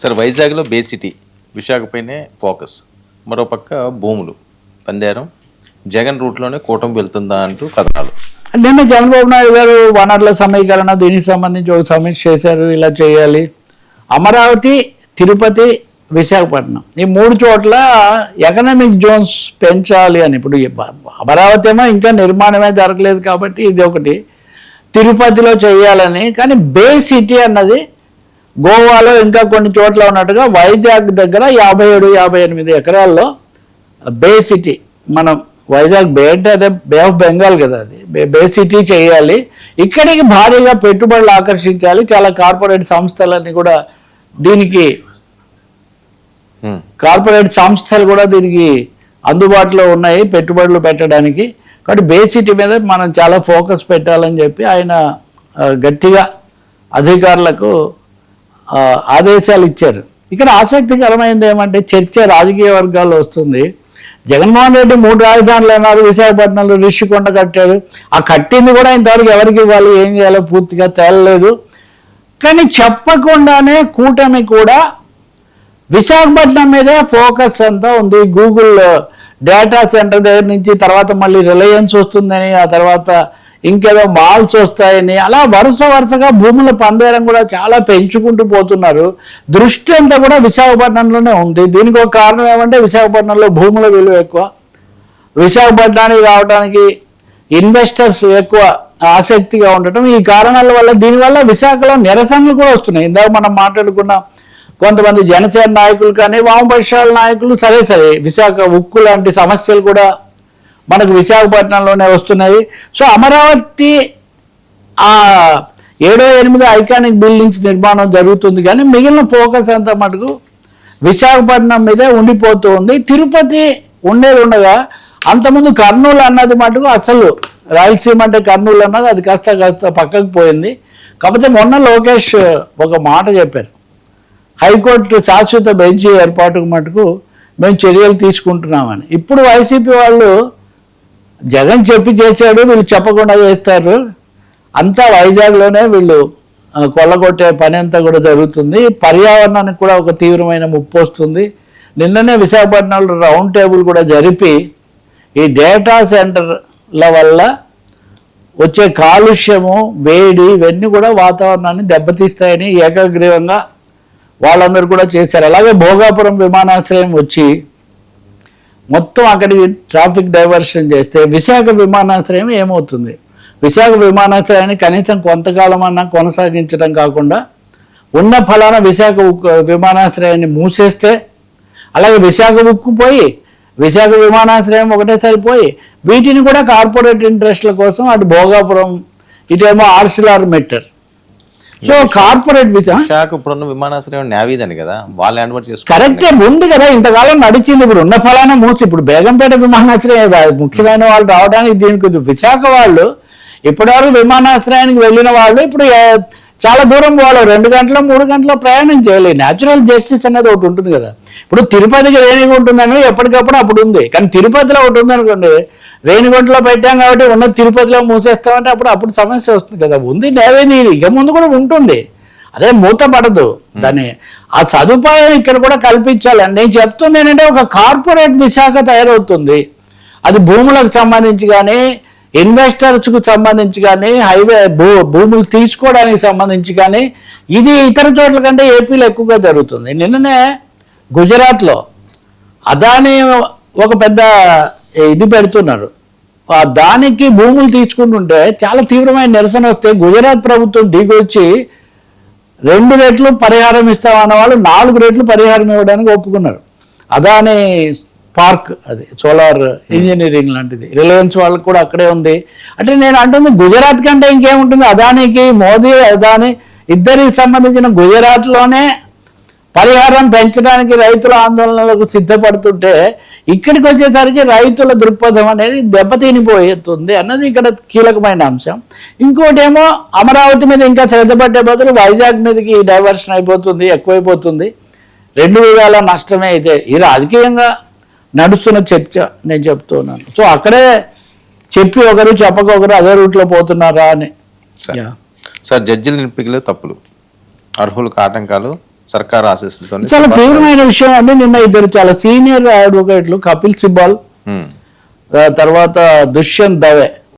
Sir వైజాగ్లో బే city, విశాఖపైనే focus, మరోపక్క భూములు పందేరం, జగన్ రూట్లోనే కూటమి వెళ్తుందా అంటూ కథనాలు. నిన్న చంద్రబాబు నాయుడు గారు వనరుల సమీకరణ దీనికి సంబంధించి ఒక సమీక్ష చేశారు. ఇలా చేయాలి, అమరావతి, తిరుపతి, విశాఖపట్నం ఈ 3 చోట్ల ఎకనామిక్ జోన్స్ పెంచాలి అని. ఇప్పుడు అమరావతి ఏమో ఇంకా నిర్మాణమే జరగలేదు కాబట్టి ఇది ఒకటి, తిరుపతిలో చేయాలని. కానీ బే సిటీ అన్నది గోవాలో ఇంకా కొన్ని చోట్ల ఉన్నట్టుగా వైజాగ్ దగ్గర 57-58 ఎకరాల్లో బే సిటీ, మనం వైజాగ్ బే అంటే అదే బే ఆఫ్ బెంగాల్ కదా, అది బే సిటీ చేయాలి. ఇక్కడికి భారీగా పెట్టుబడులు ఆకర్షించాలి. చాలా కార్పొరేట్ సంస్థలన్నీ కూడా దీనికి అందుబాటులో ఉన్నాయి పెట్టుబడులు పెట్టడానికి. కాబట్టి బే సిటీ మీద మనం చాలా ఫోకస్ పెట్టాలని చెప్పి ఆయన గట్టిగా అధికారులకు ఆదేశాలు ఇచ్చారు. ఇక్కడ ఆసక్తికరమైనది ఏమంటే చర్చ రాజకీయ వర్గాల్లో వస్తుంది. జగన్మోహన్ రెడ్డి 3 రాజధానులు అన్నారు, విశాఖపట్నంలో రిషికొండ కట్టాడు. ఆ కట్టింది కూడా ఇంతవరకు ఎవరికి ఇవ్వాలి, ఏం చేయాలో పూర్తిగా తేలలేదు. కానీ చెప్పకుండానే కూటమి కూడా విశాఖపట్నం మీదే ఫోకస్ అంతా ఉంది. గూగుల్ డేటా సెంటర్ దగ్గర నుంచి తర్వాత మళ్ళీ రిలయన్స్ వస్తుందని, ఆ తర్వాత ఇంకేదో మాల్స్ వస్తాయని, అలా వరుసగా భూముల పందేరం కూడా చాలా పెంచుకుంటూ పోతున్నారు. దృష్టి అంతా కూడా విశాఖపట్నంలోనే ఉంది. దీనికి ఒక కారణం ఏమంటే విశాఖపట్నంలో భూముల విలువ ఎక్కువ, విశాఖపట్నానికి రావడానికి ఇన్వెస్టర్స్ ఎక్కువ ఆసక్తిగా ఉండటం, ఈ కారణాల వల్ల దీనివల్ల విశాఖలో నిరసనలు కూడా వస్తున్నాయి. ఇందాక మనం మాట్లాడుకున్న కొంతమంది జనసేన నాయకులు కానీ వామపక్షాల నాయకులు సరే విశాఖ ఉక్కు లాంటి సమస్యలు కూడా మనకు విశాఖపట్నంలోనే వస్తున్నాయి. సో అమరావతి 7-8 ఐకానిక్ బిల్డింగ్స్ నిర్మాణం జరుగుతుంది, కానీ మిగిలిన ఫోకస్ అంతా మటుకు విశాఖపట్నం మీదే ఉండిపోతూ ఉంది. తిరుపతి ఉండగా అంతకుముందు కర్నూలు అన్నది మటుకు అసలు రాయలసీమ అంటే కర్నూలు అన్నది అది కాస్త పక్కకు పోయింది. కాకపోతే మొన్న లోకేష్ ఒక మాట చెప్పారు, హైకోర్టు శాశ్వత బెంచ్ ఏర్పాటుకు మటుకు మేము చర్యలు తీసుకుంటున్నామని. ఇప్పుడు వైసీపీ వాళ్ళు జగన్ చెప్పి చేశాడు, వీళ్ళు చెప్పకుండా చేస్తారు, అంతా వైజాగ్లోనే వీళ్ళు కొల్లగొట్టే పని అంతా కూడా జరుగుతుంది. పర్యావరణానికి కూడా ఒక తీవ్రమైన ముప్పు వస్తుంది. నిన్ననే విశాఖపట్నంలో రౌండ్ టేబుల్ కూడా జరిపి ఈ డేటా సెంటర్ల వల్ల వచ్చే కాలుష్యము, వేడి ఇవన్నీ కూడా వాతావరణాన్ని దెబ్బతీస్తాయని ఏకగ్రీవంగా వాళ్ళందరూ కూడా చేశారు. అలాగే భోగాపురం విమానాశ్రయం వచ్చి మొత్తం అక్కడికి ట్రాఫిక్ డైవర్షన్ చేస్తే విశాఖ విమానాశ్రయం ఏమవుతుంది? విశాఖ విమానాశ్రయాన్ని కనీసం కొంతకాలం అన్నా కొనసాగించడం కాకుండా ఉన్న ఫలాన విశాఖ విమానాశ్రయాన్ని మూసేస్తే, అలాగే విశాఖ ఉక్కు పోయి విశాఖ విమానాశ్రయం ఒకటే సరిపోయి వీటిని కూడా కార్పొరేట్ ఇంట్రెస్ట్ల కోసం అటు భోగాపురం ఇటేమో ఆర్సిలార్ మెట్టర్. సో కార్పొరేట్ విశాఖపట్నం విమానాశ్రయం నేవీదని కదా, వాళ్ళు హ్యాండ్ చేసుకుంటారు. కరెక్టే ఉంది కదా, ఇంతకాలం నడిచింది. ఇప్పుడు ఉన్న ఫలానా మూసి ఇప్పుడు బేగంపేట విమానాశ్రయం ముఖ్యమైన వాళ్ళు రావడానికి దీనికి విశాఖ వాళ్ళు ఇప్పటివరకు విమానాశ్రయానికి వెళ్ళిన వాళ్ళు ఇప్పుడు చాలా దూరం వాళ్ళు 2 గంటలు 3 గంటల ప్రయాణం చేయలేదు. న్యాచురల్ జస్టిస్ అనేది ఒకటి ఉంటుంది కదా. ఇప్పుడు తిరుపతికి రేణిగుంటుందని ఎప్పటికప్పుడు అప్పుడు ఉంది, కానీ తిరుపతిలో ఒకటి ఉంది అనుకోండి, రేణిగుంటలో పెట్టాం కాబట్టి ఉన్న తిరుపతిలో మూసేస్తామంటే అప్పుడు సమస్య వస్తుంది కదా. ఉంది నేవేది ఇక ముందు కూడా ఉంటుంది, అదే మూత పడదు. దాన్ని ఆ సదుపాయం ఇక్కడ కూడా కల్పించాలని నేను చెప్తుంది. ఏంటంటే ఒక కార్పొరేట్ విశాఖ తయారవుతుంది. అది భూములకు సంబంధించి కానీ, ఇన్వెస్టర్స్కు సంబంధించి కానీ, హైవే భూములు తీసుకోవడానికి సంబంధించి కానీ, ఇది ఇతర చోట్ల కంటే ఏపీలో ఎక్కువగా జరుగుతుంది. నిన్ననే గుజరాత్లో అదాని ఒక పెద్ద ఇది పెడుతున్నారు, దానికి భూములు తీసుకుంటుంటే చాలా తీవ్రమైన నిరసన వస్తే గుజరాత్ ప్రభుత్వం దిగొచ్చి 2 రెట్లు పరిహారం ఇస్తామన్న వాళ్ళు 4 రెట్లు పరిహారం ఇవ్వడానికి ఒప్పుకున్నారు. అదాని పార్క్, అది సోలార్ ఇంజనీరింగ్ లాంటిది, రిలయన్స్ వాళ్ళకి కూడా అక్కడే ఉంది. అంటే నేను అంటుంది గుజరాత్ కంటే ఇంకేముంటుంది, అదానికి మోదీ అదాని ఇద్దరికి సంబంధించిన గుజరాత్లోనే పరిహారం పెంచడానికి రైతుల ఆందోళనలకు సిద్ధపడుతుంటే ఇక్కడికి వచ్చేసరికి రైతుల దృక్పథం అనేది దెబ్బతినిపోతుంది అన్నది ఇక్కడ కీలకమైన అంశం. ఇంకోటి ఏమో అమరావతి మీద ఇంకా శ్రద్ధ పట్టే బదులు వైజాగ్ మీదకి డైవర్షన్ అయిపోతుంది, ఎక్కువైపోతుంది. 2 విధాల నష్టమే. అయితే ఈ రాజకీయంగా నడుస్తున్న చర్చ నేను చెప్తున్నాను. సో అక్కడే చెప్పి ఒకరు చెప్పక ఒకరు అదే రూట్లో పోతున్నారా అని. సార్ జడ్జిల ఎంపికలో తప్పులు, అర్హులకు ఆటంకాలు, సర్కార్ ఆశీస్సులతో చాలా తీవ్రమైన విషయం అండి. నిన్న ఇద్దరు చాలా సీనియర్ అడ్వకేట్లు కపిల్ సిబాల్ తర్వాత దుష్యంత్ దవే